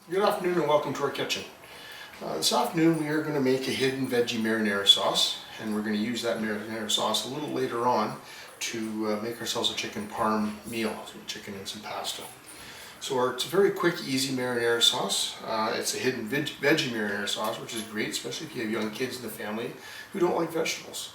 Good afternoon and welcome to our kitchen. This afternoon we are going to make a hidden veggie marinara sauce, and we're going to use that marinara sauce a little later on to make ourselves a chicken parm meal, some chicken and some pasta. So it's a very quick, easy marinara sauce. It's a hidden veggie marinara sauce, which is great, especially if you have young kids in the family who don't like vegetables.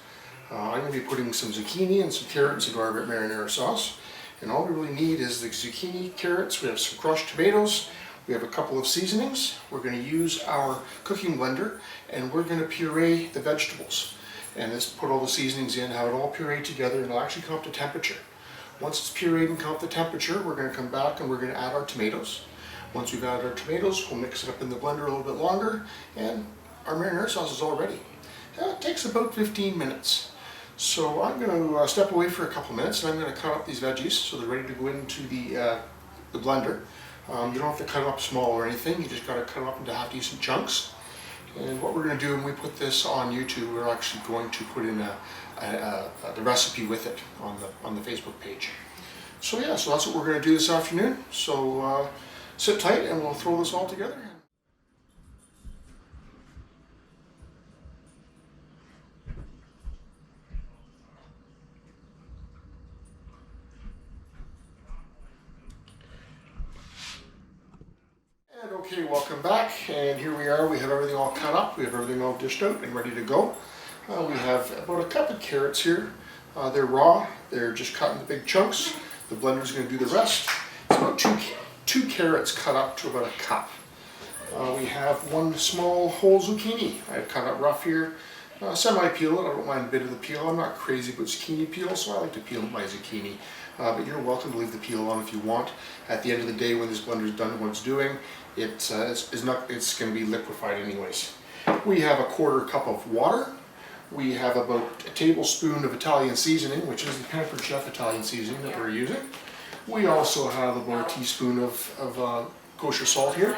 I'm going to be putting some zucchini and some carrots into our marinara sauce, and all we really need is the zucchini, carrots, we have some crushed tomatoes, we have a couple of seasonings. We're going to use our cooking blender and we're going to puree the vegetables. And just put all the seasonings in, have it all pureed together, and it'll actually come up to temperature. Once it's pureed and come up to temperature, we're going to come back and we're going to add our tomatoes. Once we've added our tomatoes, we'll mix it up in the blender a little bit longer, and our marinara sauce is all ready. It takes about 15 minutes. So I'm going to step away for a couple minutes and I'm going to cut up these veggies so they're ready to go into the blender. You don't have to cut them up small or anything, you just got to cut them up into half decent chunks. And what we're going to do when we put this on YouTube, we're actually going to put in the recipe with it on the Facebook page. So yeah, so that's what we're going to do this afternoon. So sit tight and we'll throw this all together. And okay, welcome back, and here we are. We have everything all cut up, we have everything all dished out and ready to go. We have about a cup of carrots here. They're raw, they're just cut into big chunks. The blender's going to do the rest. It's about two carrots cut up to about a cup. We have one small whole zucchini. I've cut it rough here. Semi-peel it, I don't mind a bit of the peel. I'm not crazy about zucchini peel, so I like to peel my zucchini. But you're welcome to leave the peel on if you want. At the end of the day, when this blender is done what it's doing, it's going to be liquefied anyways. We have a quarter cup of water. We have about a tablespoon of Italian seasoning, which is the Pampered Chef Italian seasoning that we're using. We also have about a teaspoon of kosher salt here.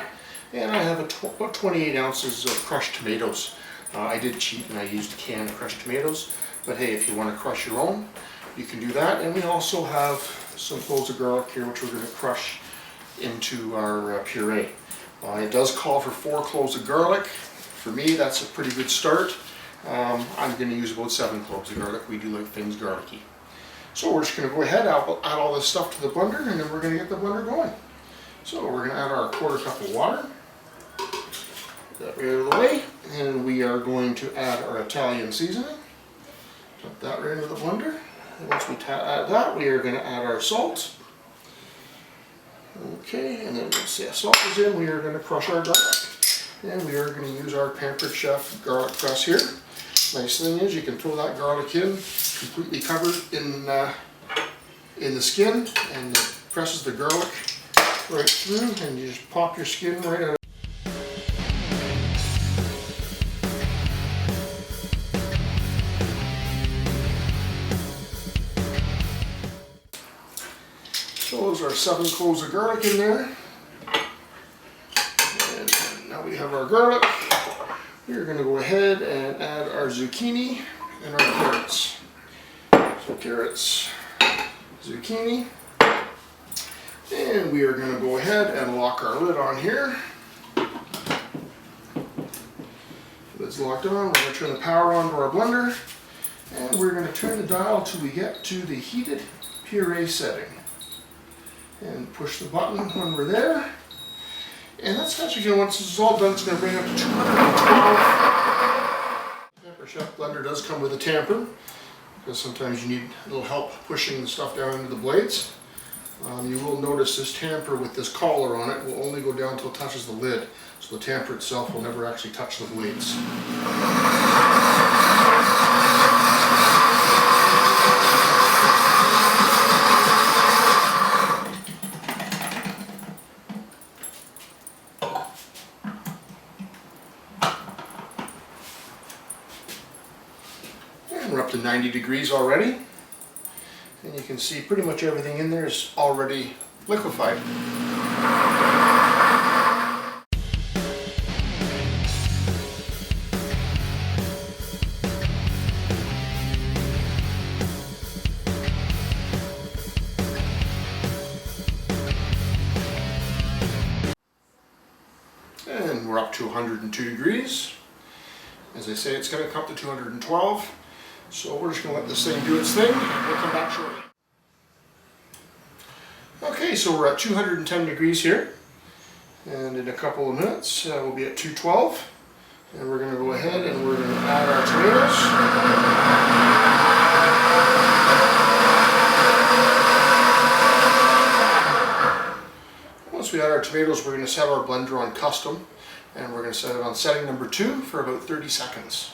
And I have about 28 ounces of crushed tomatoes. I did cheat and I used canned crushed tomatoes, but hey, if you want to crush your own, you can do that. And we also have some cloves of garlic here, which we're going to crush into our puree. It does call for 4 cloves of garlic. For me, that's a pretty good start. I'm going to use about 7 cloves of garlic. We do like things garlicky. So we're just going to go ahead, add all this stuff to the blender, and then we're going to get the blender going. So we're going to add our quarter cup of water. Get that right out of the way, and we are going to add our Italian seasoning. Put that right into the blender. And once we add that, we are going to add our salt. Okay, and then once the salt is in, we are going to crush our garlic. And we are going to use our Pampered Chef garlic press here. Nice thing is you can throw that garlic in, completely covered in the skin, and it presses the garlic right through, and you just pop your skin right out. So those are 7 cloves of garlic in there. And now we have our garlic. We're going to go ahead and add our zucchini and our carrots. So carrots, zucchini. And we are going to go ahead and lock our lid on here. Lid's locked on. We're going to turn the power on to our blender. And we're going to turn the dial till we get to the heated puree setting. And push the button when we're there. And that's actually going to, once this is all done, it's going to bring up to 212. Pampered Chef blender does come with a tamper, because sometimes you need a little help pushing the stuff down into the blades. You will notice this tamper with this collar on it will only go down until it touches the lid. So the tamper itself will never actually touch the blades. We're up to 90 degrees already, and you can see pretty much everything in there is already liquefied. to 102 degrees. As I say, it's going to come up to 212. So we're just going to let this thing do its thing. We'll come back shortly. Okay, so we're at 210 degrees here. And in a couple of minutes, we'll be at 212. And we're going to go ahead and we're going to add our tomatoes. Once we add our tomatoes, we're going to set our blender on custom. And we're going to set it on setting number 2 for about 30 seconds.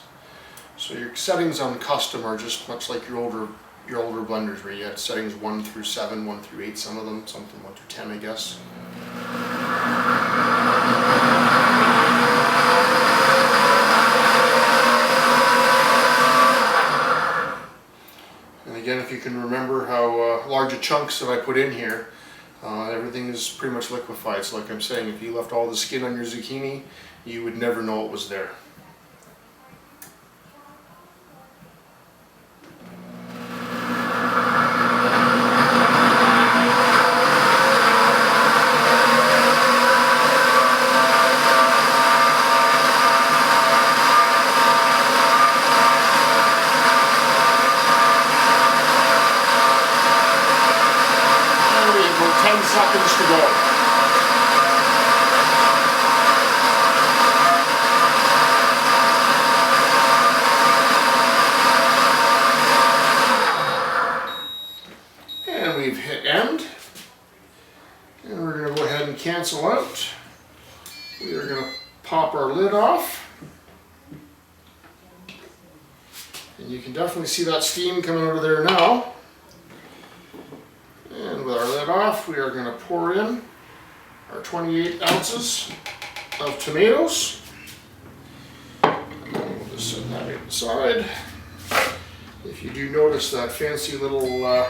So your settings on custom are just much like your older blenders where you had settings 1 through 7, 1 through 8, some of them, something 1 through 10 I guess. And again, if you can remember how large a chunks that I put in here, everything is pretty much liquefied. So like I'm saying, if you left all the skin on your zucchini, you would never know it was there. Seconds to go. And we've hit end. And we're going to go ahead and cancel out. We are going to pop our lid off. And you can definitely see that steam coming out of there now. And with our lid off, we are going to pour in our 28 ounces of tomatoes. And we'll just set that aside. If you do notice that fancy little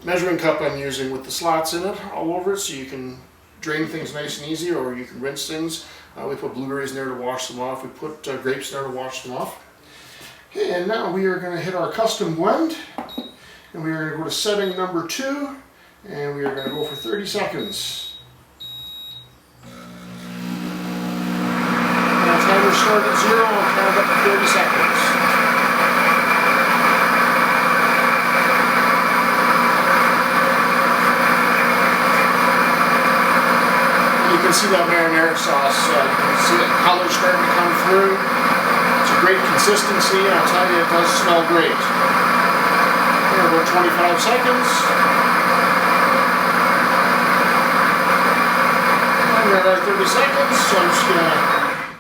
measuring cup I'm using with the slots in it all over it, so you can drain things nice and easy, or you can rinse things. We put blueberries in there to wash them off. We put grapes in there to wash them off. Okay, and now we are going to hit our custom blend. And we are going to go to setting number 2, and we are going to go for 30 seconds. And our timer starts at 0, and count up to 30 seconds. And you can see that marinara sauce, you can see the color starting to come through. It's a great consistency, and I'll tell you, it does smell great. About 25 seconds. And we're at 30 seconds, so I'm just going to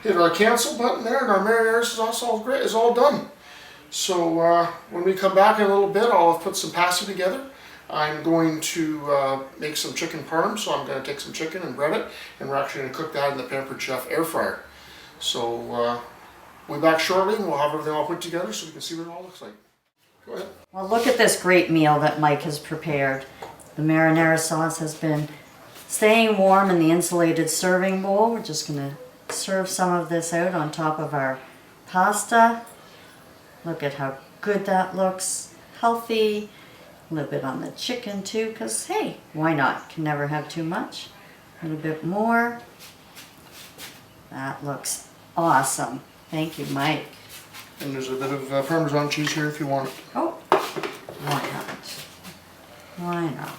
hit our cancel button there, and our marinara is all done. So when we come back in a little bit, I'll put some pasta together. I'm going to make some chicken parm, so I'm going to take some chicken and bread it, and we're actually going to cook that in the Pampered Chef air fryer. So we'll be back shortly, and we'll have everything all put together so we can see what it all looks like. Go ahead. Well, look at this great meal that Mike has prepared. The marinara sauce has been staying warm in the insulated serving bowl. We're just going to serve some of this out on top of our pasta. Look at how good that looks. Healthy. A little bit on the chicken too, because hey, why not? Can never have too much. A little bit more. That looks awesome. Thank you, Mike. And there's a bit of Parmesan cheese here if you want it. Oh, why not? Why not?